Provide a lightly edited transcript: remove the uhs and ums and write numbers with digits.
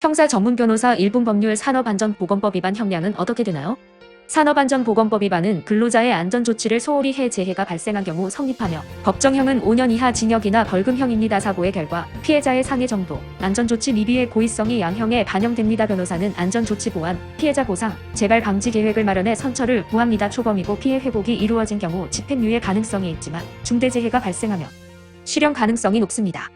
형사 전문 변호사 일분법률 산업안전보건법 위반 형량은 어떻게 되나요? 산업안전보건법 위반은 근로자의 안전조치를 소홀히 해 재해가 발생한 경우 성립하며 법정형은 5년 이하 징역이나 벌금형입니다. 사고의 결과 피해자의 상해 정도, 안전조치 미비의 고의성이 양형에 반영됩니다. 변호사는 안전조치 보완, 피해자 보상, 재발 방지 계획을 마련해 선처를 구합니다. 초범이고 피해 회복이 이루어진 경우 집행유예 가능성이 있지만 중대재해가 발생하며 실형 가능성이 높습니다.